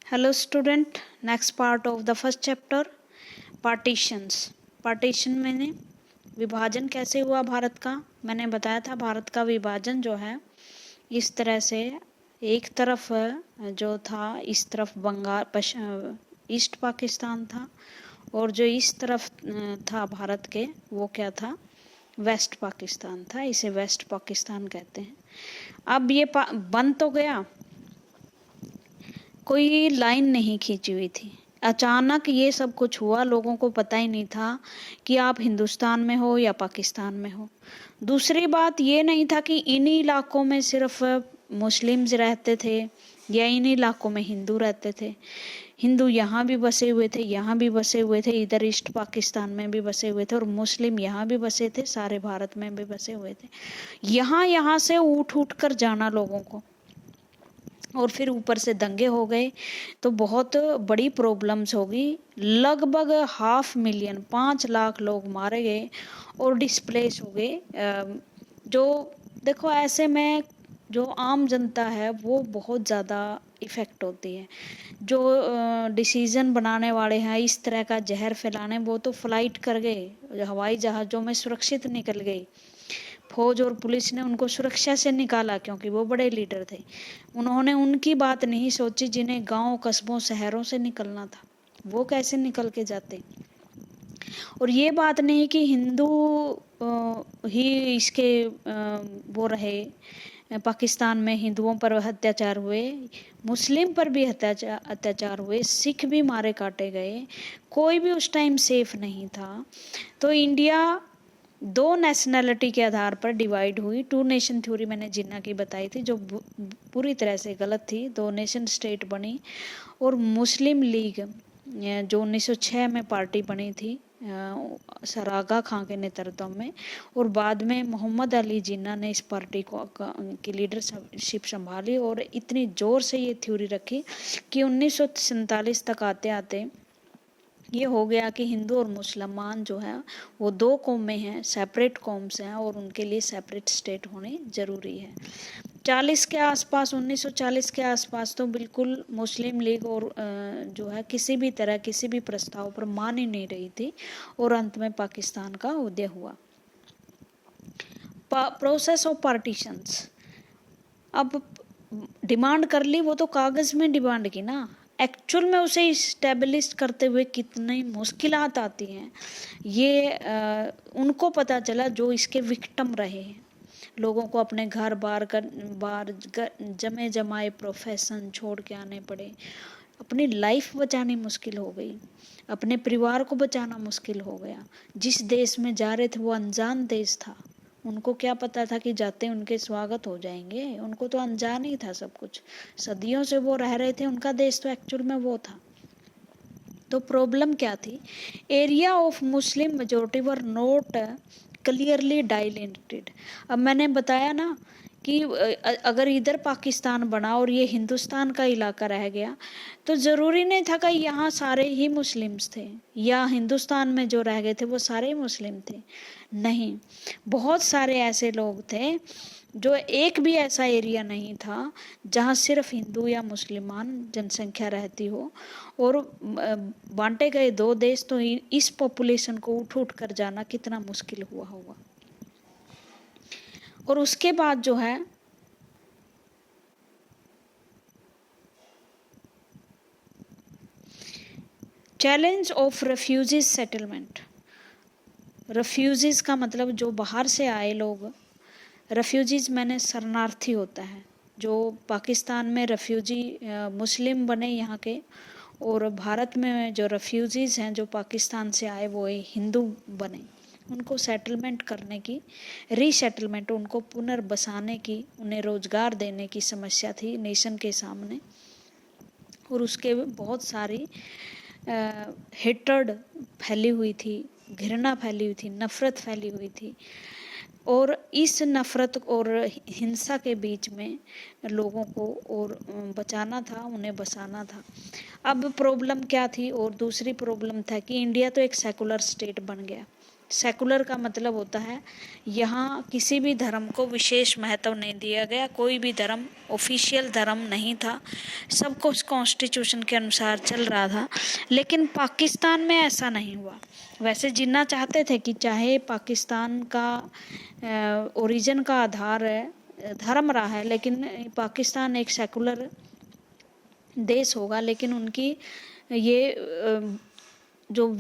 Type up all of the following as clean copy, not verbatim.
Hello student, next part of the first chapter, partitions. Partition मैंने विभाजन कैसे हुआ भारत का। मैंने बताया था भारत का विभाजन जो है इस तरह से, एक तरफ जो था इस तरफ बंगाल ईस्ट पाकिस्तान था, और जो इस तरफ था भारत के वो क्या था, वेस्ट पाकिस्तान था। इसे वेस्ट पाकिस्तान कहते हैं। अब ये बन तो गया, कोई लाइन नहीं खींची हुई थी। अचानक ये सब कुछ हुआ, लोगों को पता ही नहीं था कि आप हिंदुस्तान में हो या पाकिस्तान में हो। दूसरी बात ये नहीं था कि इन्हीं इलाकों में सिर्फ मुस्लिम्स रहते थे या इन्हीं इलाकों में हिंदू रहते थे। हिंदू यहाँ भी बसे हुए थे, यहाँ भी बसे हुए थे, इधर ईस्ट पाकिस्तान में भी बसे हुए थे, और मुस्लिम यहाँ भी बसे थे, सारे भारत में भी बसे हुए थे। यहाँ से उठ उठ कर जाना लोगों को, और फिर ऊपर से दंगे हो गए तो बहुत बड़ी प्रॉब्लम्स होगी। लगभग 500,000 5 लाख लोग मारे गए और डिस्प्लेस हो गए। जो देखो, ऐसे में जो आम जनता है वो बहुत ज़्यादा इफ़ेक्ट होती है। जो डिसीज़न बनाने वाले हैं इस तरह का जहर फैलाने, वो तो फ्लाइट कर गए, हवाई जहाज़ों में सुरक्षित निकल गए। फौज और पुलिस ने उनको सुरक्षा से निकाला क्योंकि वो बड़े लीडर थे। उन्होंने उनकी बात नहीं सोची जिन्हें गांव कस्बों शहरों से निकलना था। वो कैसे निकल के जाते। और ये बात नहीं कि हिंदू ही इसके वो रहे, पाकिस्तान में हिंदुओं पर अत्याचार हुए, मुस्लिम पर भी अत्याचार हुए, सिख भी मारे काटे गए, कोई भी उस टाइम सेफ नहीं था। तो इंडिया 2 नेशनैलिटी के आधार पर डिवाइड हुई। 2 नेशन थ्योरी मैंने जिन्ना की बताई थी, जो पूरी तरह से गलत थी। 2 नेशन स्टेट बनी, और मुस्लिम लीग जो 1906 में पार्टी बनी थी सर आगा खां के नेतृत्व में, और बाद में मोहम्मद अली जिन्ना ने इस पार्टी को की लीडरशिप संभाली, और इतनी ज़ोर से ये थ्योरी रखी कि 1947 तक आते आते ये हो गया कि हिंदू और मुसलमान जो है वो 2 कौमें हैं, सेपरेट कौम्स हैं, और उनके लिए सेपरेट स्टेट होने ज़रूरी है। 40 के आसपास, 1940 के आसपास तो बिल्कुल मुस्लिम लीग और जो है किसी भी तरह किसी भी प्रस्ताव पर मान ही नहीं रही थी, और अंत में पाकिस्तान का उदय हुआ। प्रोसेस ऑफ पार्टीशंस, अब डिमांड कर ली, वो तो कागज़ में डिमांड की ना, एक्चुअल में उसे इस्टेब्लिश करते हुए कितनी मुश्किलात आती हैं ये उनको पता चला जो इसके विक्टिम रहे हैं। लोगों को अपने घर बार जमे जमाए प्रोफेशन छोड़ के आने पड़े, अपनी लाइफ बचानी मुश्किल हो गई, अपने परिवार को बचाना मुश्किल हो गया। जिस देश में जा रहे थे वो अनजान देश था, उनको क्या पता था कि जाते उनके स्वागत हो जाएंगे, उनको तो अनजान ही था सब कुछ। सदियों से वो रह रहे थे, उनका देश तो एक्चुअल में वो था। तो प्रॉब्लम क्या थी, area of Muslim majority were not clearly delimited. अब मैंने बताया ना कि अगर इधर पाकिस्तान बना और ये हिंदुस्तान का इलाका रह गया तो ज़रूरी नहीं था कि यहाँ सारे ही मुस्लिम्स थे, या हिंदुस्तान में जो रह गए थे वो सारे ही मुस्लिम थे। नहीं, बहुत सारे ऐसे लोग थे, जो एक भी ऐसा एरिया नहीं था जहाँ सिर्फ हिंदू या मुसलमान जनसंख्या रहती हो। और बांटे गए 2 देश, तो इस पॉपुलेशन को उठ उठ कर जाना कितना मुश्किल हुआ होगा। और उसके बाद जो है challenge of refugees settlement. Refugees का मतलब जो बाहर से आए लोग, रेफ्यूजीज मैंने शरणार्थी होता है। जो पाकिस्तान में रेफ्यूजी मुस्लिम बने यहाँ के, और भारत में जो रेफ्यूजीज हैं जो पाकिस्तान से आए वो हिंदू बने, उनको सेटलमेंट करने की, रीसेटलमेंट, उनको पुनर्बसाने की, उन्हें रोजगार देने की समस्या थी नेशन के सामने। और उसके बहुत सारी हेट्रेड फैली हुई थी, घृणा फैली हुई थी, नफ़रत फैली हुई थी, और इस नफ़रत और हिंसा के बीच में लोगों को और बचाना था, उन्हें बसाना था। अब प्रॉब्लम क्या थी, और दूसरी प्रॉब्लम था कि इंडिया तो एक सेकुलर स्टेट बन गया, सेकुलर का मतलब होता है यहाँ किसी भी धर्म को विशेष महत्व नहीं दिया गया, कोई भी धर्म ऑफिशियल धर्म नहीं था, सब कुछ कॉन्स्टिट्यूशन के अनुसार चल रहा था। लेकिन पाकिस्तान में ऐसा नहीं हुआ। वैसे जिन्ना चाहते थे कि चाहे पाकिस्तान का ओरिजिन का आधार धर्म रहा है, लेकिन पाकिस्तान एक सेकुलर देश होगा, लेकिन उनकी ये जो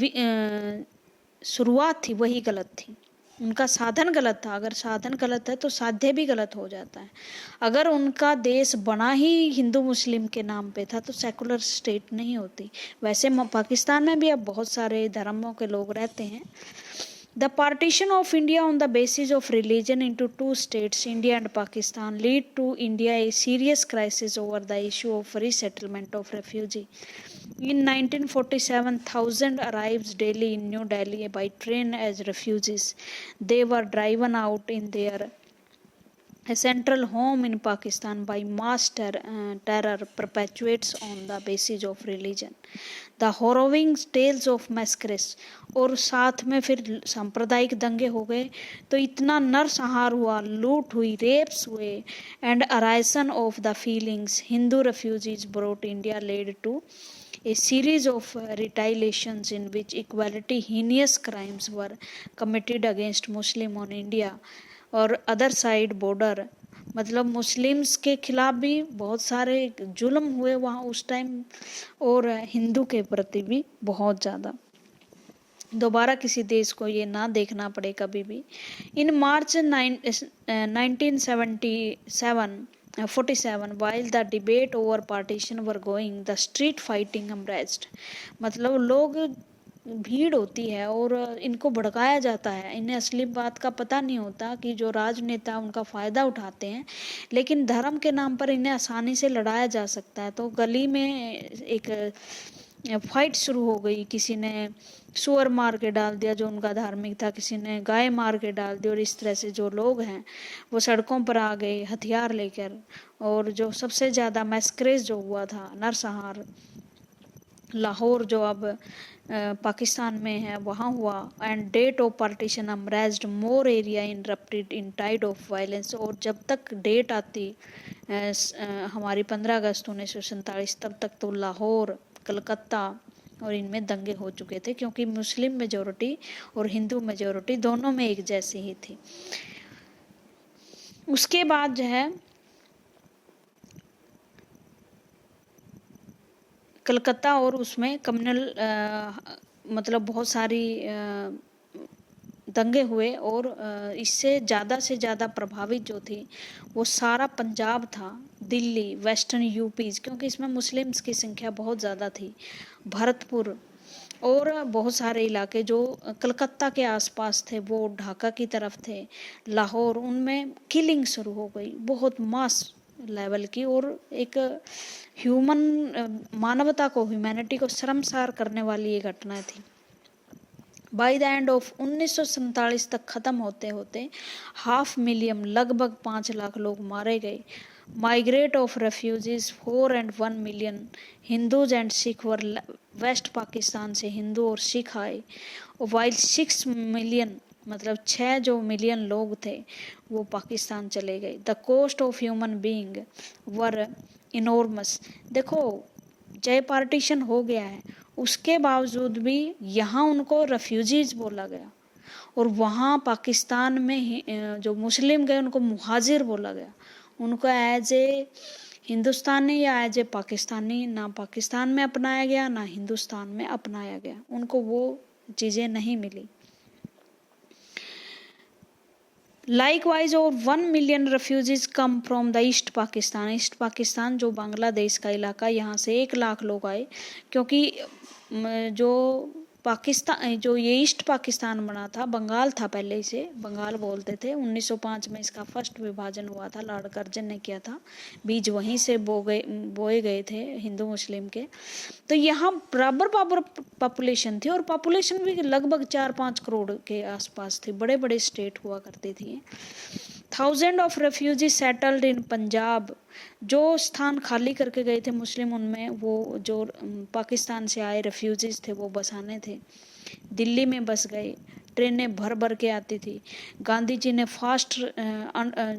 शुरुआत थी वही गलत थी, उनका साधन गलत था। अगर साधन गलत है तो साध्य भी गलत हो जाता है। अगर उनका देश बना ही हिंदू मुस्लिम के नाम पे था तो सेकुलर स्टेट नहीं होती। वैसे पाकिस्तान में भी अब बहुत सारे धर्मों के लोग रहते हैं। The partition of India on the basis of religion into two states, India and Pakistan, lead to India a serious crisis over the issue of resettlement of refugee. In 1947, 1,000 arrived daily in New Delhi by train as refugees. They were driven out in their central home in Pakistan by mass terror perpetuates on the basis of religion. The harrowing tales of massacres, और साथ में फिर सांप्रदायिक दंगे हो गए, तो इतना नरसंहार हुआ, लूट हुई, रेप्स हुए, and arisen of the feelings Hindu refugees brought India led to a series of retaliations in which equality heinous crimes were committed against Muslim on India और अदर साइड बॉर्डर। मतलब मुस्लिम्स के खिलाफ भी बहुत सारे जुल्म हुए वहाँ उस टाइम, और हिंदू के प्रति भी बहुत ज़्यादा। दोबारा किसी देश को ये ना देखना पड़े कभी भी। इन मार्च 1947 while the debate over partition were going, the street fighting emerged। मतलब लोग भीड़ होती है और इनको भड़काया जाता है, इन्हें असली बात का पता नहीं होता कि जो राजनेता उनका फ़ायदा उठाते हैं, लेकिन धर्म के नाम पर इन्हें आसानी से लड़ाया जा सकता है। तो गली में एक फाइट शुरू हो गई, किसी ने सुअर मार के डाल दिया जो उनका धार्मिक था, किसी ने गाय मार के डाल दी, और इस तरह से जो लोग हैं वो सड़कों पर आ गए हथियार लेकर। और जो सबसे ज़्यादा मैस्करेज जो हुआ था, नरसंहार, लाहौर जो अब पाकिस्तान में है वहाँ हुआ। And date of partition emerged more area interrupted in tide of violence. और जब तक डेट आती हमारी 15 अगस्त 1947, तब तक तो लाहौर, कलकत्ता और इनमें दंगे हो चुके थे, क्योंकि मुस्लिम मेजॉरिटी और हिंदू मेजॉरिटी दोनों में एक जैसी ही थी। उसके बाद जो है कलकत्ता और उसमें कम्युनल मतलब बहुत सारी दंगे हुए, और इससे ज़्यादा से ज़्यादा प्रभावित जो थी वो सारा पंजाब था, दिल्ली, वेस्टर्न यूपीज़, क्योंकि इसमें मुस्लिम्स की संख्या बहुत ज़्यादा थी, भरतपुर और बहुत सारे इलाके जो कलकत्ता के आसपास थे, वो ढाका की तरफ थे, लाहौर, उनमें किलिंग शुरू हो गई बहुत मास लेवल की, और एक मानवता को, ह्यूमैनिटी को शर्मसार करने वाली ये घटना थी। बाय द एंड ऑफ 1947 तक ख़त्म होते होते 500,000 लगभग 5 लाख लोग मारे गए। Migrate of refugees 4 and 1 million Hindus and Sikh were West Pakistan से हिंदू और सिख आए। वाइल 6 मिलियन मतलब 6 जो मिलियन लोग थे वो पाकिस्तान चले गए। The cost of human being were enormous. देखो जय पार्टीशन हो गया है, उसके बावजूद भी यहाँ उनको रेफ्यूजीज बोला गया, और वहाँ पाकिस्तान में जो मुस्लिम गए उनको मुहाजिर बोला गया। उनको एज ए हिंदुस्तानी या एज ए पाकिस्तानी ना पाकिस्तान में अपनाया गया ना हिंदुस्तान में अपनाया गया, उनको वो चीज़ें नहीं मिली। Likewise, over 1 million refugees come from the east Pakistan. East Pakistan जो बांग्लादेश का इलाका, यहाँ से 1 लाख लोग आए, क्योंकि जो पाकिस्तान जो ये ईस्ट पाकिस्तान बना था, बंगाल था पहले, इसे बंगाल बोलते थे। 1905 में इसका फर्स्ट विभाजन हुआ था, लॉर्ड कर्जन ने किया था, बीज वहीं से बोए गए थे हिंदू मुस्लिम के। तो यहाँ बराबर पॉपुलेशन थी, और पॉपुलेशन भी लगभग 4-5 करोड़ के आसपास थी, बड़े बड़े स्टेट हुआ करती थी। 1000 of refugee settled in Punjab. जो स्थान खाली करके गए थे मुस्लिम, उनमें वो जो पाकिस्तान से आए रेफ्यूजीज थे वो बसाने थे, दिल्ली में बस गए। ट्रेनें भर भर के आती थी। गांधी जी ने फास्ट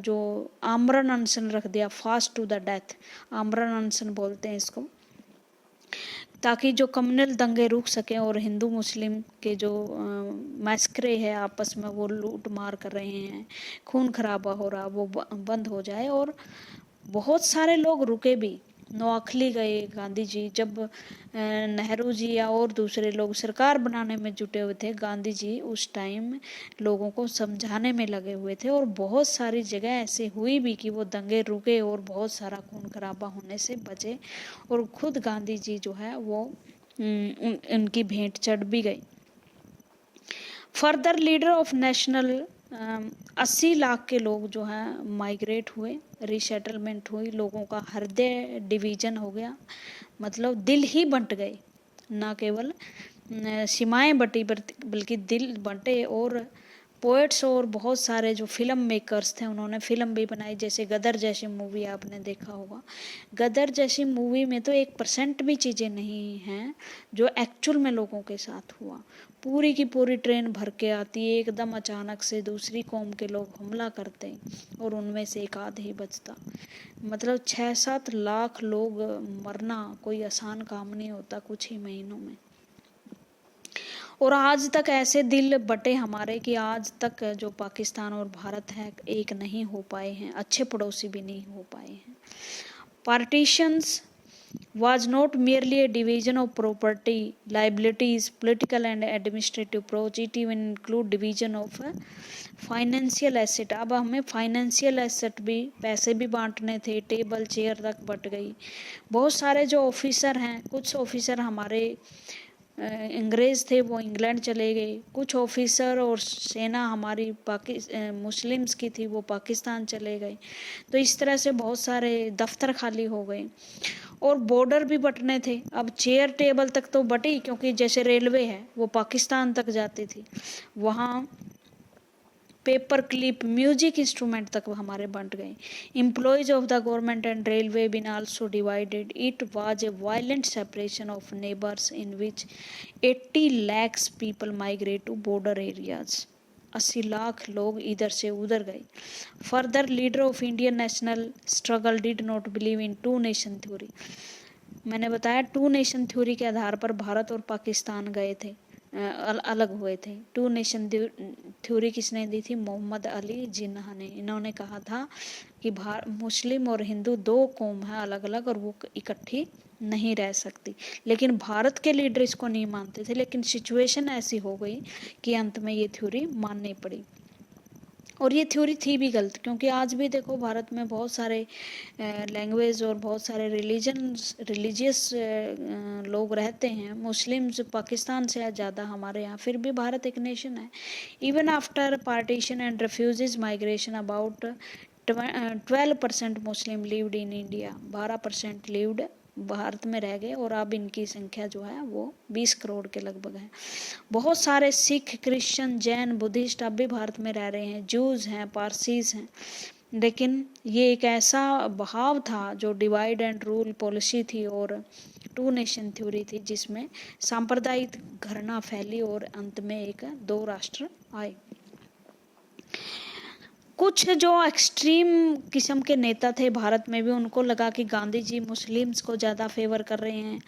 जो आमरण अनशन रख दिया, फास्ट टू द डेथ, आमरण अनशन बोलते हैं इसको, ताकि जो कम्युनल दंगे रुक सकें और हिंदू मुस्लिम के जो मैस्करे है आपस में, वो लूट मार कर रहे हैं, खून खराबा हो रहा, वो बंद हो जाए। और बहुत सारे लोग रुके भी, नोआखली गए गांधी जी, जब नेहरू जी या और दूसरे लोग सरकार बनाने में जुटे हुए थे, गांधी जी उस टाइम लोगों को समझाने में लगे हुए थे। और बहुत सारी जगह ऐसे हुई भी कि वो दंगे रुके और बहुत सारा खून खराबा होने से बचे, और खुद गांधी जी जो है वो उनकी भेंट चढ़ भी गई। Further leader of national 80 lakh के लोग जो हैं माइग्रेट हुए, रिसेटलमेंट हुई, लोगों का हृदय डिवीजन हो गया, मतलब दिल ही बंट गए, ना केवल सीमाएं बटी बल्कि दिल बंटे। और पोएट्स और बहुत सारे जो फिल्म मेकर्स थे उन्होंने फिल्म भी बनाई, जैसे गदर जैसी मूवी आपने देखा होगा। गदर जैसी मूवी में तो 1% भी चीज़ें नहीं हैं जो एक्चुअल में लोगों के साथ हुआ। पूरी की पूरी ट्रेन भर के आती है, एकदम अचानक से दूसरी कौम के लोग हमला करते और उनमें से एक आध ही बचता। मतलब 6-7 लाख लोग मरना कोई आसान काम नहीं होता कुछ ही महीनों में। और आज तक ऐसे दिल बटे हमारे कि आज तक जो पाकिस्तान और भारत है एक नहीं हो पाए हैं, अच्छे पड़ोसी भी नहीं हो पाए हैं। Partitions was not merely a division of property, liabilities, political and administrative approach, it even include division of financial asset। अब हमें फाइनेंशियल एसेट भी, पैसे भी बांटने थे, टेबल चेयर तक बट गई। बहुत सारे जो ऑफिसर हैं, कुछ ऑफिसर हमारे अंग्रेज़ थे वो इंग्लैंड चले गए, कुछ ऑफिसर और सेना हमारी मुस्लिम्स की थी वो पाकिस्तान चले गए। तो इस तरह से बहुत सारे दफ्तर खाली हो गए और बॉर्डर भी बटने थे। अब चेयर टेबल तक तो बटी, क्योंकि जैसे रेलवे है वो पाकिस्तान तक जाती थी, वहाँ पेपर क्लिप, म्यूजिक इंस्ट्रूमेंट तक हमारे बंट गए। Employees of the government and railway been also divided. It was a violent separation of neighbours in which 80 lakhs people migrate to border areas. 80 lakh लोग इधर से उधर गए। Further leader of Indian national struggle did not believe in two nation theory. मैंने बताया 2 nation theory के आधार पर भारत और पाकिस्तान गए थे, अलग हुए थे। 2 नेशन थ्योरी किसने दी थी? मोहम्मद अली जिन्ना ने। इन्होंने कहा था कि मुस्लिम और हिंदू 2 कौम है अलग अलग और वो इकट्ठी नहीं रह सकती। लेकिन भारत के लीडर इसको नहीं मानते थे, लेकिन सिचुएशन ऐसी हो गई कि अंत में ये थ्योरी माननी पड़ी। और ये थ्योरी थी भी गलत, क्योंकि आज भी देखो भारत में बहुत सारे लैंग्वेज और बहुत सारे रिलीजियस लोग रहते हैं। मुस्लिम्स पाकिस्तान से ज़्यादा हमारे यहाँ, फिर भी भारत एक नेशन है। Even after partition and refugees migration about 12% Muslim lived in India. 12% lived Bharat में रह गए और अब इनकी संख्या जो है वो 20 करोड़ के लगभग है। बहुत सारे सिख, क्रिश्चियन, जैन, बुद्धिस्ट अब भी भारत में रह रहे हैं, जूस हैं, पारसीज हैं। लेकिन ये एक ऐसा बहाव था जो डिवाइड एंड रूल पॉलिसी थी और 2 नेशन थ्योरी थी, जिसमें सांप्रदायिक घृणा फैली और अंत में एक 2 राष्ट्र आए। कुछ जो एक्सट्रीम किस्म के नेता थे भारत में भी, उनको लगा कि गांधी जी मुस्लिम्स को ज़्यादा फेवर कर रहे हैं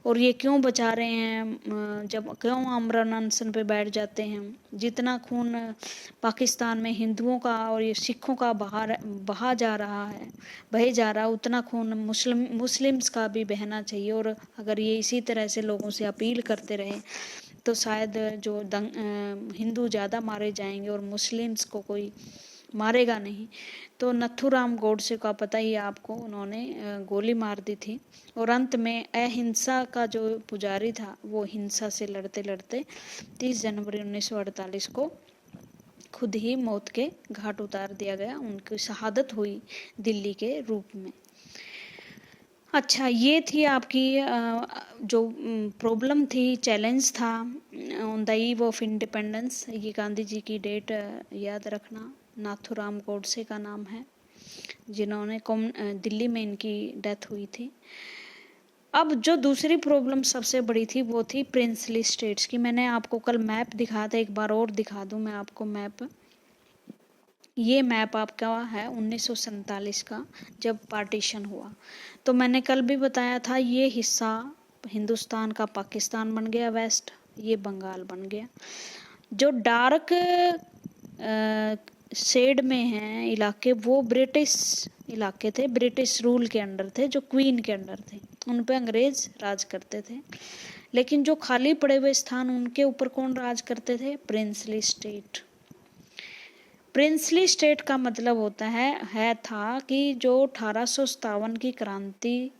और ये क्यों बचा रहे हैं, जब क्यों आमरण अनशन पे बैठ जाते हैं। जितना खून पाकिस्तान में हिंदुओं का और ये सिखों का बहा जा रहा है, बहे जा रहा है, उतना खून मुस्लिम्स का भी बहना चाहिए। और अगर ये इसी तरह से लोगों से अपील करते रहे तो शायद जो हिंदू ज़्यादा मारे जाएंगे और मुस्लिम्स को कोई मारेगा नहीं। तो नथुराम गोडसे का पता ही आपको, उन्होंने गोली मार दी थी और अंत में अहिंसा का जो पुजारी था वो हिंसा से लड़ते लड़ते 30 जनवरी 1948 को खुद ही मौत के घाट उतार दिया गया। उनकी शहादत हुई दिल्ली के रूप में। अच्छा, ये थी आपकी जो प्रॉब्लम थी, चैलेंज था on the eve of independence. ये गांधी जी की डेट याद रखना। नाथूराम गोडसे का नाम है, जिन्होंने दिल्ली में इनकी डेथ हुई थी। अब जो दूसरी प्रॉब्लम सबसे बड़ी थी वो थी प्रिंसली स्टेट्स की। मैंने आपको कल मैप दिखाया था, एक बार और दिखा दूं मैं आपको मैप। ये मैप आपका है 1947 का, जब पार्टीशन हुआ। तो मैंने कल भी बताया था, ये हिस्सा हिंदुस्तान का पाकिस्तान बन गया वेस्ट, ये बंगाल बन गया। जो डार्क शेड में हैं इलाके, वो ब्रिटिश इलाके थे, ब्रिटिश रूल के अंडर थे, जो क्वीन के अंडर थे, उन पे अंग्रेज राज करते थे। लेकिन जो खाली पड़े हुए स्थान, उनके ऊपर कौन राज करते थे? Princely state. प्रिंसली स्टेट का मतलब होता है था कि जो 1857 की क्रांति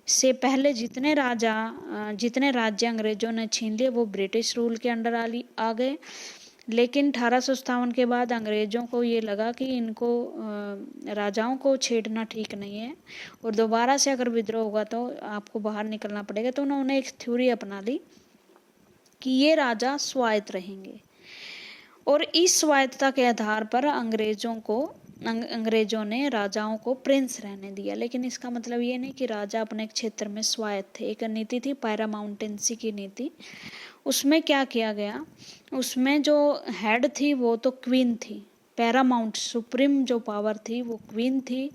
से पहले जितने राज्य अंग्रेजों ने छीन लिए, वो ब्रिटिश रूल के अंडर आ गए। लेकिन 1857 के बाद अंग्रेजों को ये लगा कि इनको राजाओं को छेड़ना ठीक नहीं है, और दोबारा से अगर विद्रोह होगा तो आपको बाहर निकलना पड़ेगा। तो उन्होंने एक थ्योरी अपना ली कि ये राजा स्वायत्त रहेंगे, और इस स्वायत्तता के आधार पर अंग्रेजों ने राजाओं को प्रिंस रहने दिया। लेकिन इसका मतलब ये नहीं कि राजा अपने क्षेत्र में स्वायत्त थे। एक नीति थी पैरामाउंटेंसी की नीति। उसमें क्या किया गया, उसमें जो हेड थी वो तो क्वीन थी, पैरामाउंट सुप्रीम जो पावर थी वो क्वीन थी,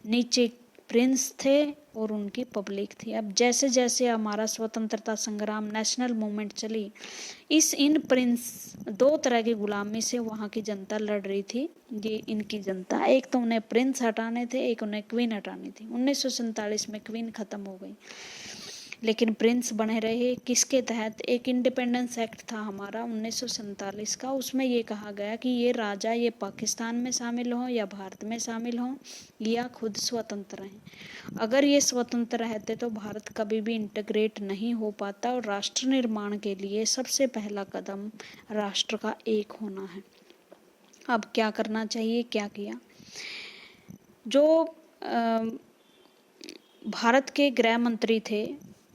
नीचे प्रिंस थे और उनकी पब्लिक थी। अब जैसे जैसे हमारा स्वतंत्रता संग्राम, नेशनल मूवमेंट चली, इन प्रिंस, दो तरह की गुलामी से वहाँ की जनता लड़ रही थी। ये इनकी जनता, एक तो उन्हें प्रिंस हटाने थे, एक उन्हें क्वीन हटानी थी। 1947 में क्वीन खत्म हो गई, लेकिन प्रिंस बने रहे। किसके तहत? एक इंडिपेंडेंस एक्ट था हमारा 1947 का, उसमें ये कहा गया कि ये राजा ये पाकिस्तान में शामिल हों या भारत में शामिल हों या खुद स्वतंत्र रहें। अगर ये स्वतंत्र रहते तो भारत कभी भी इंटीग्रेट नहीं हो पाता, और राष्ट्र निर्माण के लिए सबसे पहला कदम राष्ट्र का एक होना है। अब क्या करना चाहिए, क्या किया? जो भारत के गृह मंत्री थे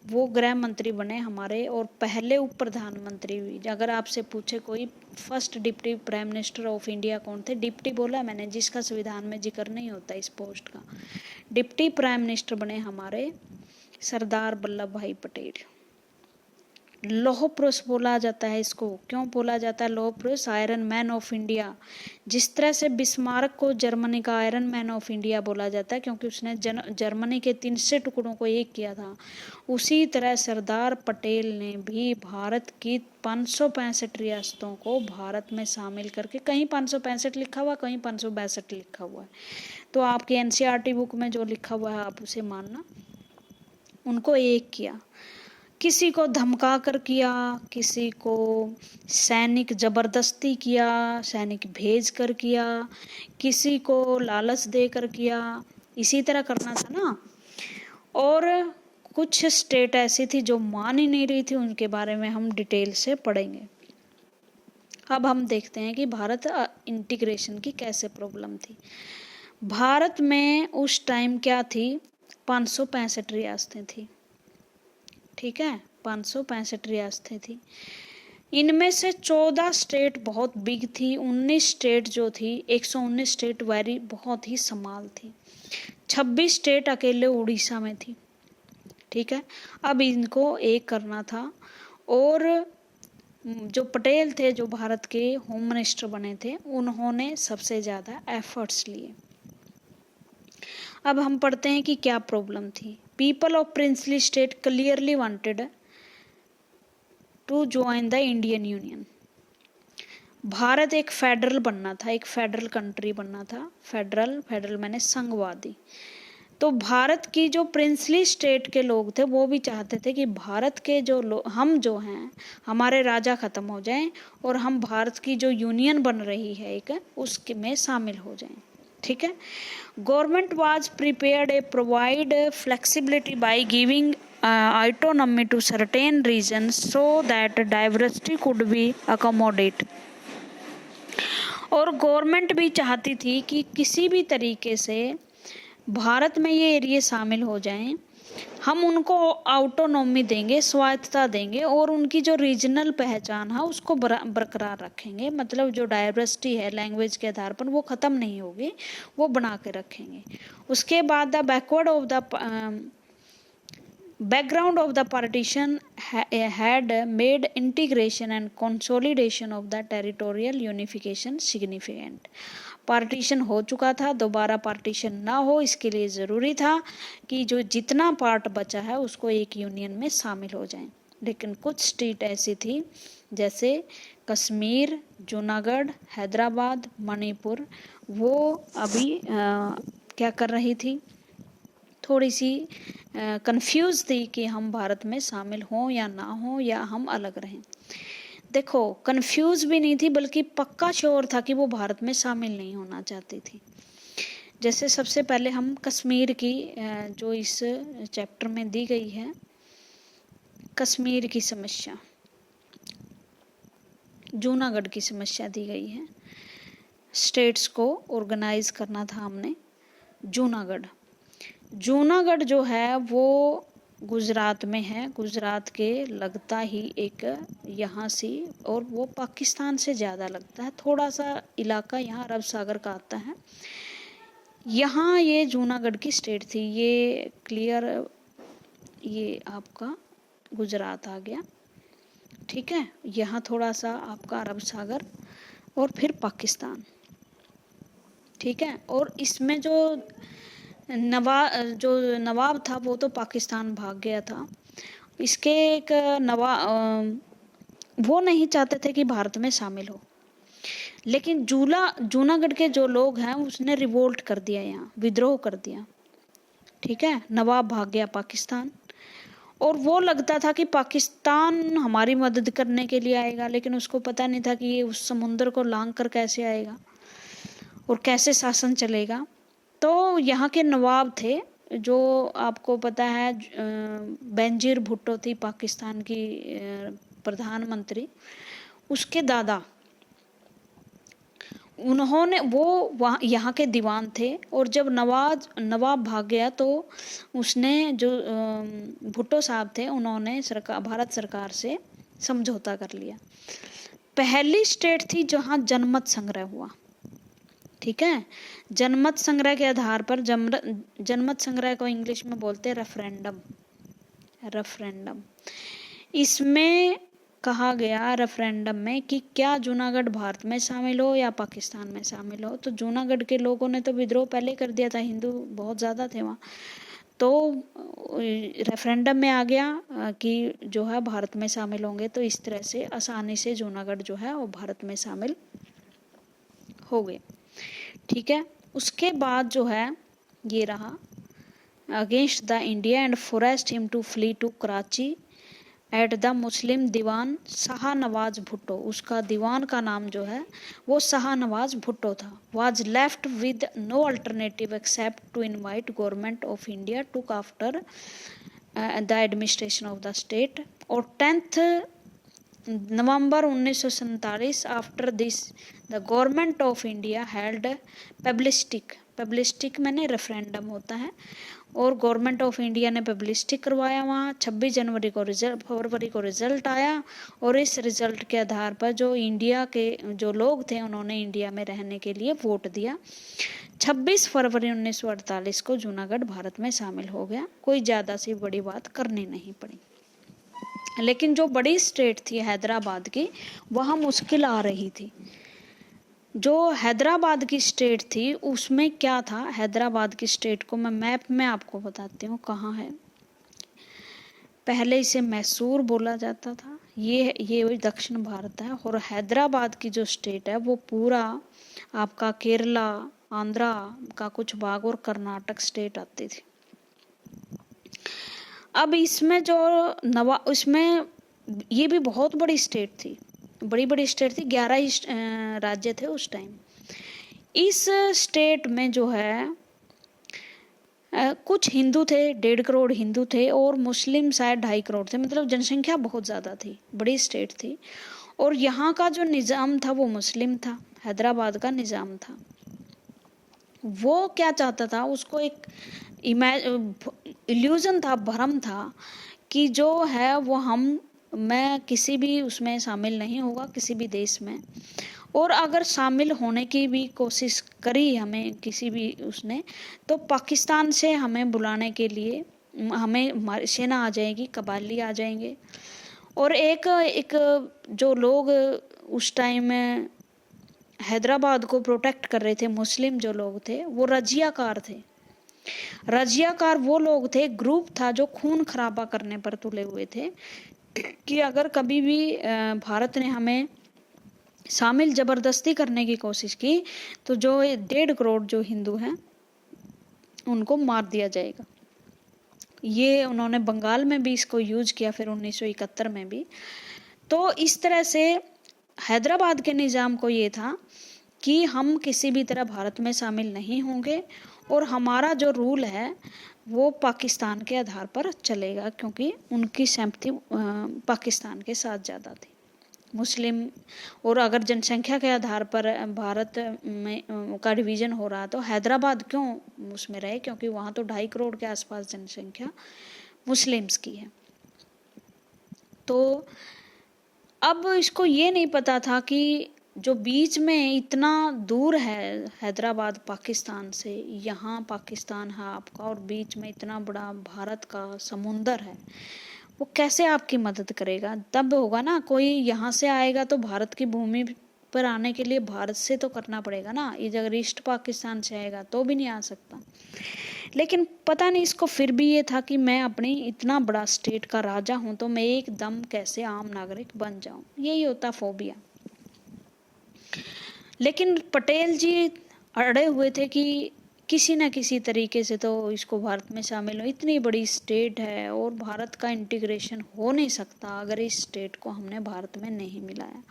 वो गृह मंत्री बने हमारे, और पहले उप प्रधानमंत्री भी। अगर आपसे पूछे कोई first deputy prime minister of India कौन थे, डिप्टी बोला मैंने, जिसका संविधान में जिक्र नहीं होता इस पोस्ट का, डिप्टी प्राइम मिनिस्टर बने हमारे सरदार वल्लभ भाई पटेल। लौह पुरुष बोला जाता है इसको। क्यों बोला जाता है लौह पुरुष? Iron man of India. जिस तरह से बिस्मार्क को जर्मनी का आयरन मैन ऑफ इंडिया बोला जाता है क्योंकि उसने जर्मनी के 300 टुकड़ों को एक किया था, उसी तरह सरदार पटेल ने भी भारत की 565 रियासतों को भारत में शामिल करके, कहीं 565 लिखा हुआ, कहीं 562 लिखा हुआ है, तो आपकी एनसीईआरटी बुक में जो लिखा हुआ है आप उसे मानना, उनको एक किया। किसी को धमका कर किया, किसी को सैनिक जबरदस्ती किया, सैनिक भेज कर किया, किसी को लालच देकर किया, इसी तरह करना था ना। और कुछ स्टेट ऐसी थी जो मान ही नहीं रही थी, उनके बारे में हम डिटेल से पढ़ेंगे। अब हम देखते हैं कि भारत इंटीग्रेशन की कैसे प्रॉब्लम थी। भारत में उस टाइम क्या थी, 565 रियासतें थी, ठीक है, 565 रियासतें थी। इनमें से 14 स्टेट बहुत बिग थी, 19 स्टेट जो थी, 119 स्टेट वेरी बहुत ही स्मॉल थी, 26 स्टेट अकेले उड़ीसा में थी, ठीक है। अब इनको एक करना था, और जो पटेल थे, जो भारत के होम मिनिस्टर बने थे, उन्होंने सबसे ज़्यादा एफर्ट्स लिए। अब हम पढ़ते हैं कि क्या प्रॉब्लम थी। People of princely state clearly wanted to join the Indian union. Bharat एक फेडरल बनना था, एक फेडरल कंट्री बनना था। फेडरल मैंने संघवादी। तो भारत की जो प्रिंसली स्टेट के लोग थे वो भी चाहते थे कि भारत के जो हम जो हैं, हमारे राजा खत्म हो जाएं और हम भारत की जो यूनियन बन रही है एक, उसके में शामिल हो जाएं, ठीक है। Government was prepared A provide flexibility by giving autonomy to certain regions so that diversity could be accommodate। और गवर्नमेंट भी चाहती थी कि किसी भी तरीके से भारत में ये एरिया शामिल हो जाएं, हम उनको ऑटोनॉमी देंगे, स्वायत्तता देंगे, और उनकी जो रीजनल पहचान है उसको बरकरार रखेंगे। मतलब जो डाइवर्सिटी है लैंग्वेज के आधार पर, वो ख़त्म नहीं होगी, वो बना के रखेंगे। उसके बाद the backward of the background of the partition had made integration and consolidation of the territorial unification significant. Partition हो चुका था, दोबारा पार्टीशन ना हो इसके लिए ज़रूरी था कि जो जितना पार्ट बचा है उसको एक यूनियन में शामिल हो जाएं। लेकिन कुछ स्टेट ऐसी थी जैसे कश्मीर, जूनागढ़, हैदराबाद, मणिपुर, वो अभी क्या कर रही थी, थोड़ी सी कंफ्यूज थी कि हम भारत में शामिल हों या ना हों या हम अलग रहें। देखो, कंफ्यूज भी नहीं थी बल्कि पक्का श्योर था कि वो भारत में शामिल नहीं होना चाहती थी। जैसे सबसे पहले हम कश्मीर की जो इस चैप्टर में दी गई है, कश्मीर की समस्या, जूनागढ़ की समस्या दी गई है। स्टेट्स को ऑर्गेनाइज करना था हमने। जूनागढ़ जो है वो गुजरात में है, गुजरात के लगता ही एक यहाँ से, और वो पाकिस्तान से ज़्यादा लगता है, थोड़ा सा इलाका यहाँ अरब सागर का आता है। यहाँ ये जूनागढ़ की स्टेट थी, ये क्लियर, ये आपका गुजरात आ गया, ठीक है। यहाँ थोड़ा सा आपका अरब सागर और फिर पाकिस्तान, ठीक है। और इसमें जो नवाब था वो तो पाकिस्तान भाग गया था। इसके एक वो नहीं चाहते थे कि भारत में शामिल हो, लेकिन जूनागढ़ के जो लोग हैं उसने रिवोल्ट कर दिया, यहाँ विद्रोह कर दिया, ठीक है। नवाब भाग गया पाकिस्तान, और वो लगता था कि पाकिस्तान हमारी मदद करने के लिए आएगा, लेकिन उसको पता नहीं था कि ये उस समुद्र को लांघ कर कैसे आएगा और कैसे शासन चलेगा। तो यहाँ के नवाब थे, जो आपको पता है बेनजीर भुट्टो थी पाकिस्तान की प्रधानमंत्री, उसके दादा, उन्होंने वो वहाँ यहाँ के दीवान थे। और जब नवाब भाग गया तो उसने जो भुट्टो साहब थे उन्होंने भारत सरकार से समझौता कर लिया। पहली स्टेट थी जहाँ जनमत संग्रह हुआ, ठीक है। जनमत संग्रह के आधार पर, जनमत संग्रह को इंग्लिश में बोलते हैं रेफरेंडम। इसमें कहा गया रेफरेंडम में कि क्या जूनागढ़ भारत में शामिल हो या पाकिस्तान में शामिल हो। तो जूनागढ़ के लोगों ने तो विद्रोह पहले कर दिया था, हिंदू बहुत ज़्यादा थे वहाँ, तो रेफरेंडम में आ गया कि जो है भारत में शामिल होंगे। तो इस तरह से आसानी से जूनागढ़ जो है वो भारत में शामिल हो गए, ठीक है। उसके बाद जो है ये रहा, against the India and forced him to flee to Karachi at the Muslim Dewan Shahnawaz Bhutto. उसका दीवान का नाम जो है वो शाहनवाज भुट्टो था। Was left with no alternative except to invite government of India took after the administration of the state. और 10 November 1947 after this the government of India held plebiscite मैंने रेफरेंडम होता है, और गवर्नमेंट ऑफ इंडिया ने पब्लिस्टिक करवाया वहाँ। 26 फरवरी को result आया, और इस रिजल्ट के आधार पर जो इंडिया के जो लोग थे उन्होंने इंडिया में रहने के लिए वोट दिया। 26 फरवरी 1948 को जूनागढ़ भारत में शामिल हो गया। कोई ज़्यादा सी बड़ी बात करनी नहीं पड़ी। लेकिन जो बड़ी स्टेट थी हैदराबाद की, वहाँ मुश्किल आ रही थी। जो हैदराबाद की स्टेट थी उसमें क्या था, हैदराबाद की स्टेट को मैं मैप में आपको बताती हूँ कहाँ है। पहले इसे मैसूर बोला जाता था, ये दक्षिण भारत है। और हैदराबाद की जो स्टेट है वो पूरा आपका केरला, आंध्रा का कुछ भाग और कर्नाटक स्टेट आती थी। अब इसमें इसमें ये भी बहुत बड़ी स्टेट थी, बड़ी स्टेट थी, 11 ही राज्य थे उस टाइम। इस स्टेट में जो है कुछ हिंदू थे, 1.5 करोड़ हिंदू थे, और मुस्लिम शायद 2.5 करोड़ थे। मतलब जनसंख्या बहुत ज़्यादा थी, बड़ी स्टेट थी। और यहाँ का जो निज़ाम था वो मुस्लिम था, हैदराबाद का निज़ाम था। वो क्या चाहता था, उसको एक इल्यूजन था, भ्रम था कि जो है वो मैं किसी भी उसमें शामिल नहीं होगा, किसी भी देश में। और अगर शामिल होने की भी कोशिश करी हमें किसी भी उसने, तो पाकिस्तान से हमें बुलाने के लिए हमें सेना आ जाएगी, कबायली आ जाएंगे। और एक एक जो लोग उस टाइम हैदराबाद को प्रोटेक्ट कर रहे थे, मुस्लिम जो लोग थे, वो रजियाकार थे। रजियाकार वो लोग थे, ग्रुप था जो खून खराबा करने पर तुले हुए थे कि अगर कभी भी भारत ने हमें शामिल जबरदस्ती करने की कोशिश की तो जो 1.5 करोड़ जो हिंदू हैं उनको मार दिया जाएगा। ये उन्होंने बंगाल में भी इसको यूज किया, फिर 1971 में भी। तो इस तरह से हैदराबाद के निज़ाम को ये था कि हम किसी भी तरह भारत में शामिल नहीं होंगे और हमारा जो रूल है वो पाकिस्तान के आधार पर चलेगा, क्योंकि उनकी सिंपैथी पाकिस्तान के साथ ज़्यादा थी, मुस्लिम। और अगर जनसंख्या के आधार पर भारत में का डिवीज़न हो रहा तो हैदराबाद क्यों उसमें रहे, क्योंकि वहाँ तो 2.5 करोड़ के आसपास जनसंख्या मुस्लिम्स की है। तो अब इसको ये नहीं पता था कि जो बीच में इतना दूर है हैदराबाद पाकिस्तान से, यहाँ पाकिस्तान है आपका और बीच में इतना बड़ा भारत का समुंदर है, वो कैसे आपकी मदद करेगा। तब होगा ना, कोई यहाँ से आएगा तो भारत की भूमि पर आने के लिए भारत से तो करना पड़ेगा ना, अगर ईस्ट पाकिस्तान से आएगा तो भी नहीं आ सकता। लेकिन पता नहीं इसको फिर भी ये था कि मैं अपनी इतना बड़ा स्टेट का राजा हूँ तो मैं एकदम कैसे आम नागरिक बन जाऊँ, यही होता फोबिया। लेकिन पटेल जी अड़े हुए थे कि किसी न किसी तरीके से तो इसको भारत में शामिल हो, इतनी बड़ी स्टेट है और भारत का इंटीग्रेशन हो नहीं सकता अगर इस स्टेट को हमने भारत में नहीं मिलाया,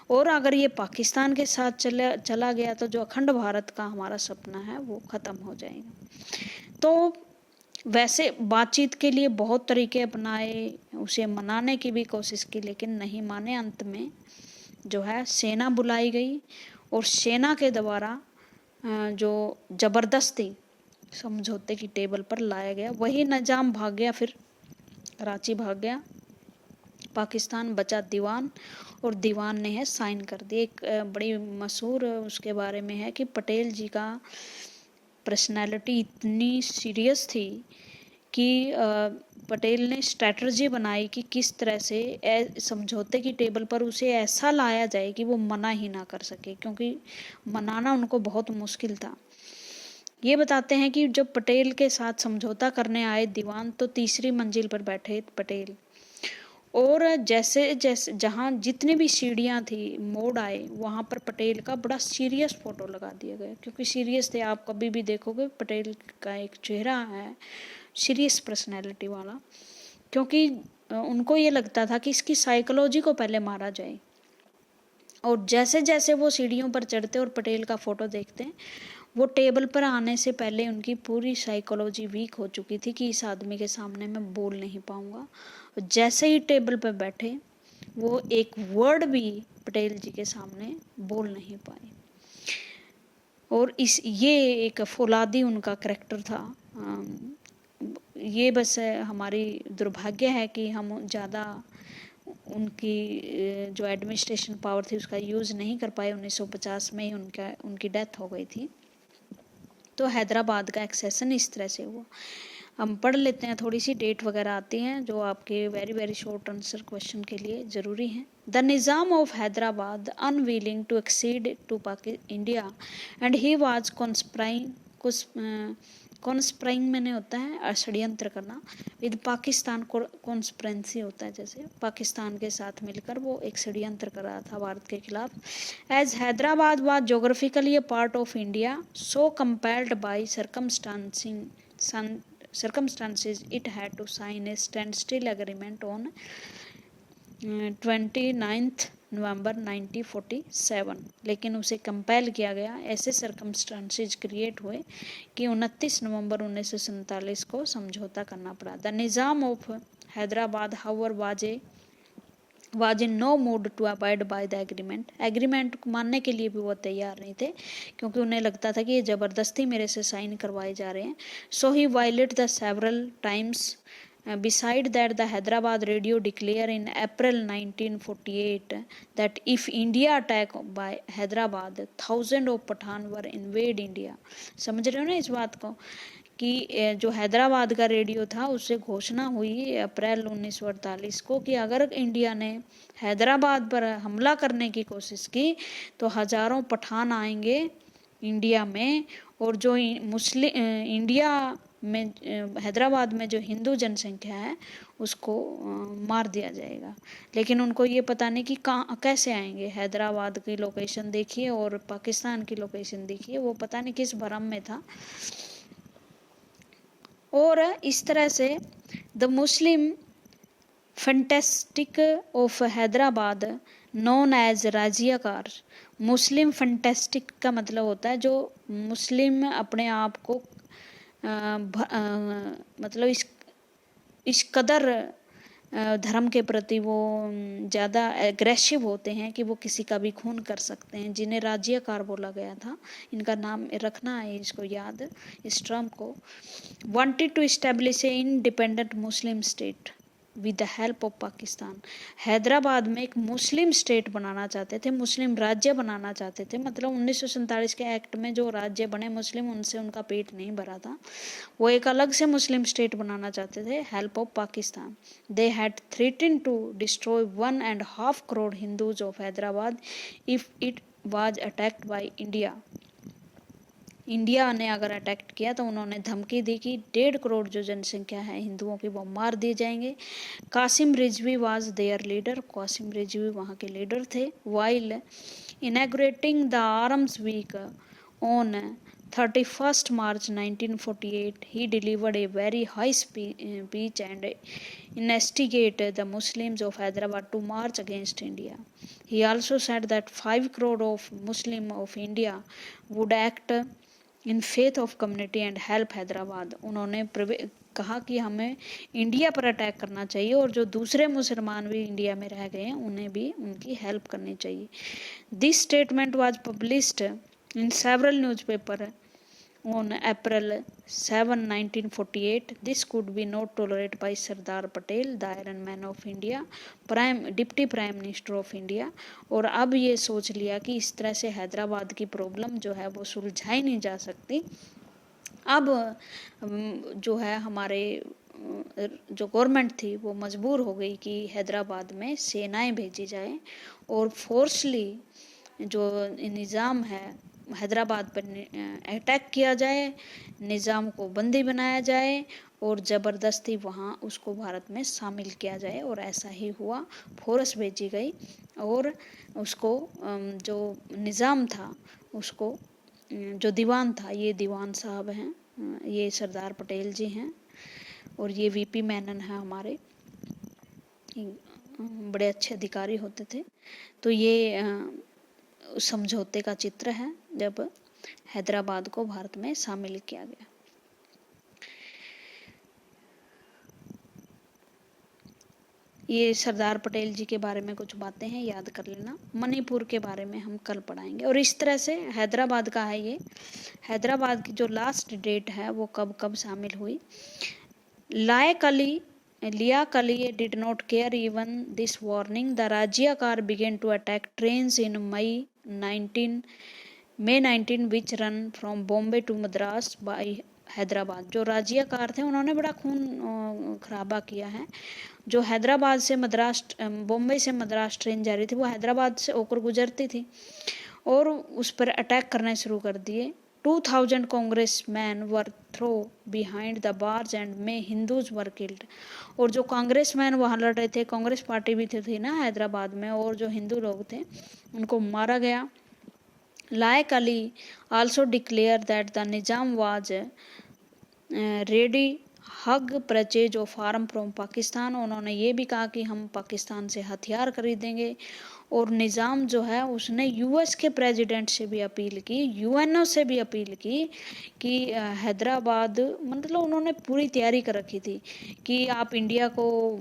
और अगर ये पाकिस्तान के साथ चला गया तो जो अखंड भारत का हमारा सपना है वो ख़त्म हो जाएगा। तो वैसे बातचीत के लिए बहुत तरीके अपनाए, उसे मनाने की भी कोशिश की, लेकिन नहीं माने। अंत में जो है सेना बुलाई गई और सेना के द्वारा जो ज़बरदस्ती समझौते की टेबल पर लाया गया, वही निज़ाम भाग गया, फिर कराची भाग गया, पाकिस्तान बचा दीवान, और दीवान ने है साइन कर दिए। एक बड़ी मशहूर उसके बारे में है कि पटेल जी का पर्सनैलिटी इतनी सीरियस थी कि पटेल ने स्ट्रैटजी बनाई कि किस तरह से समझौते की टेबल पर उसे ऐसा लाया जाए कि वो मना ही ना कर सके, क्योंकि मनाना उनको बहुत मुश्किल था। ये बताते हैं कि जब पटेल के साथ समझौता करने आए दीवान तो तीसरी मंजिल पर बैठे पटेल, और जैसे जैसे जहाँ जितनी भी सीढ़ियाँ थी मोड़ आए वहाँ पर पटेल का बड़ा सीरियस फ़ोटो लगा दिया गया, क्योंकि सीरियस थे। आप कभी भी देखोगे पटेल का एक चेहरा है सीरियस पर्सनैलिटी वाला, क्योंकि उनको ये लगता था कि इसकी साइकोलॉजी को पहले मारा जाए। और जैसे जैसे वो सीढ़ियों पर चढ़ते और पटेल का फ़ोटो देखते हैं, वो टेबल पर आने से पहले उनकी पूरी साइकोलॉजी वीक हो चुकी थी कि इस आदमी के सामने मैं बोल नहीं पाऊँगा। जैसे ही टेबल पर बैठे वो एक वर्ड भी पटेल जी के सामने बोल नहीं पाए। और ये एक फौलादी उनका करैक्टर था। ये बस हमारी दुर्भाग्य है कि हम ज़्यादा उनकी जो एडमिनिस्ट्रेशन पावर थी उसका यूज़ नहीं कर पाए। 1950 में ही उनकी डेथ हो गई थी। तो हैदराबाद का एक्सेशन इस तरह से हुआ। हम पढ़ लेते हैं, थोड़ी सी डेट वगैरह आती हैं जो आपके very very short answer question के लिए ज़रूरी हैं। The Nizam of Hyderabad unwilling to accede to India and he was conspiring मैंने होता है षड्यंत्र करना, विद पाकिस्तान कॉन्स्परेंसी होता है, जैसे पाकिस्तान के साथ मिलकर वो एक षड्यंत्र कर रहा था भारत के खिलाफ। As Hyderabad was geographically a part of India, so compelled by circumstances it had to sign a standstill agreement on 29 नवंबर 1947। लेकिन उसे कंपेल किया गया, ऐसे सर्कमस्टांसेज क्रिएट हुए कि 29 नवंबर 1947 को समझौता करना पड़ा। The Nizam of Hyderabad however was in no mood to abide by the agreement. Agreement को मानने के लिए भी वो तैयार नहीं थे, क्योंकि उन्हें लगता था कि ये ज़बरदस्ती मेरे से साइन करवाए जा रहे हैं। So he violate the several times. Beside that, the Hyderabad radio declared in April 1948 that if India attack by Hyderabad, thousands of Pathan were invade India। समझ रहे हो ना इस बात को, कि जो हैदराबाद का रेडियो था उससे घोषणा हुई अप्रैल 1948 को कि अगर इंडिया ने हैदराबाद पर हमला करने की कोशिश की तो हजारों पठान आएंगे इंडिया में, और जो मुस्लिम इंडिया में हैदराबाद में जो हिंदू जनसंख्या है उसको मार दिया जाएगा। लेकिन उनको ये पता नहीं कि कहाँ कैसे आएंगे। हैदराबाद की लोकेशन देखिए और पाकिस्तान की लोकेशन देखिए, वो पता नहीं किस भरम में था। और इस तरह से the Muslim fantastic of Hyderabad known as Razakar. Muslim fantastic का मतलब होता है जो मुस्लिम अपने आप को मतलब इस कदर धर्म के प्रति वो ज़्यादा एग्रेसिव होते हैं कि वो किसी का भी खून कर सकते हैं, जिन्हें राज्यकार बोला गया था। इनका नाम रखना है इसको याद, इस टर्म को। Wanted to establish a independent muslim state with the help of Pakistan. Hyderabad में एक मुस्लिम स्टेट बनाना चाहते थे, मुस्लिम राज्य बनाना चाहते थे। मतलब 1947 के एक्ट में जो राज्य बने मुस्लिम, उनसे उनका पेट नहीं भरा था। वो एक अलग से मुस्लिम स्टेट बनाना चाहते थे, help of Pakistan. They had threatened to destroy 1.5 crore Hindus of Hyderabad if it was attacked by India. India ने अगर अटैक किया तो उन्होंने धमकी दी कि 1.5 करोड़ जो जनसंख्या है हिंदुओं की वो मार दिए जाएंगे। Qasim Rizvi was their leader. Qasim Rizvi वहाँ के लीडर थे। While inaugurating the arms week on 31 March 1948, he delivered a very high speech and instigated the Muslims of Hyderabad to march against India. He also said that 5 crore of Muslims of India would act in faith of community and help Hyderabad. उन्होंने कहा कि हमें India पर attack करना चाहिए और जो दूसरे मुसलमान भी इंडिया में रह गए हैं उन्हें भी उनकी हेल्प करनी चाहिए। This statement was published in several newspaper on April 7, 1948. This could be not tolerated by Sardar Patel, the Iron Man of India, deputy prime minister of India. और अब ये सोच लिया कि इस तरह से हैदराबाद की प्रॉब्लम जो है वो सुलझाई नहीं जा सकती। अब जो है हमारे जो गवर्नमेंट थी वो मजबूर हो गई कि हैदराबाद में सेनाएं भेजी जाए और फोर्सली जो निज़ाम है हैदराबाद पर अटैक किया जाए, निज़ाम को बंदी बनाया जाए और ज़बरदस्ती वहाँ उसको भारत में शामिल किया जाए। और ऐसा ही हुआ। फोर्स भेजी गई और उसको जो निज़ाम था उसको जो दीवान था, ये दीवान साहब हैं, ये सरदार पटेल जी हैं और ये वीपी मेनन है हमारे, बड़े अच्छे अधिकारी होते थे। तो ये समझौते का चित्र है जब हैदराबाद को भारत में शामिल किया गया। ये सरदार पटेल जी के बारे में कुछ बातें हैं, याद कर लेना। मणिपुर के बारे में हम कल पढ़ाएंगे। और इस तरह से हैदराबाद का है ये। हैदराबाद की जो लास्ट डेट है वो कब कब शामिल हुई। Liak Ali did not care even this warning. The Rajya began to attack trains in May 19, which run from Bombay to Madras by Hyderabad. जो राज्य कार थे उन्होंने बड़ा खून खराबा किया है। जो हैदराबाद से मद्रास, बॉम्बे से मद्रास ट्रेन जा रही थी वो हैदराबाद से होकर गुजरती थी और उस पर अटैक करने शुरू कर दिए। 2000 congressmen were throw behind the bars and many Hindus were killed. और जो कांग्रेसमैन वहाँ लड़ रहे थे, कांग्रेस पार्टी भी थी ना हैदराबाद में, और जो हिंदू लोग थे उनको मारा गया। Laik Ali also declare that the Nizam was ready hug purchase of arm from Pakistan. उन्होंने ये भी कहा कि हम पाकिस्तान से हथियार खरीदेंगे। और निज़ाम जो है उसने यूएस के प्रेसिडेंट से भी अपील की, यूएनओ से भी अपील की कि हैदराबाद, मतलब उन्होंने पूरी तैयारी कर रखी थी कि आप इंडिया को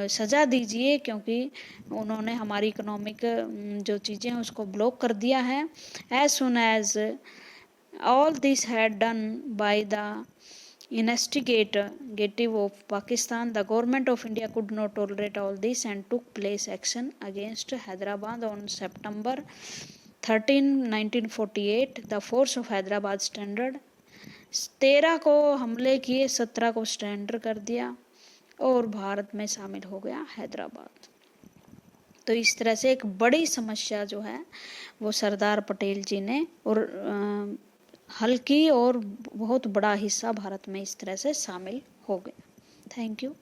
सज़ा दीजिए क्योंकि उन्होंने हमारी इकोनॉमिक जो चीज़ें हैं उसको ब्लॉक कर दिया है। As soon as all this had done by the investigative of Pakistan, the government of India could not tolerate all this and took place action against Hyderabad on September 13, 1948. The force of Hyderabad 13 को हमले किए, 17 को surrender कर दिया और भारत में शामिल हो गया हैदराबाद। तो इस तरह से एक बड़ी समस्या जो है वो सरदार पटेल जी ने और हल की और बहुत बड़ा हिस्सा भारत में इस तरह से शामिल हो गया। Thank you.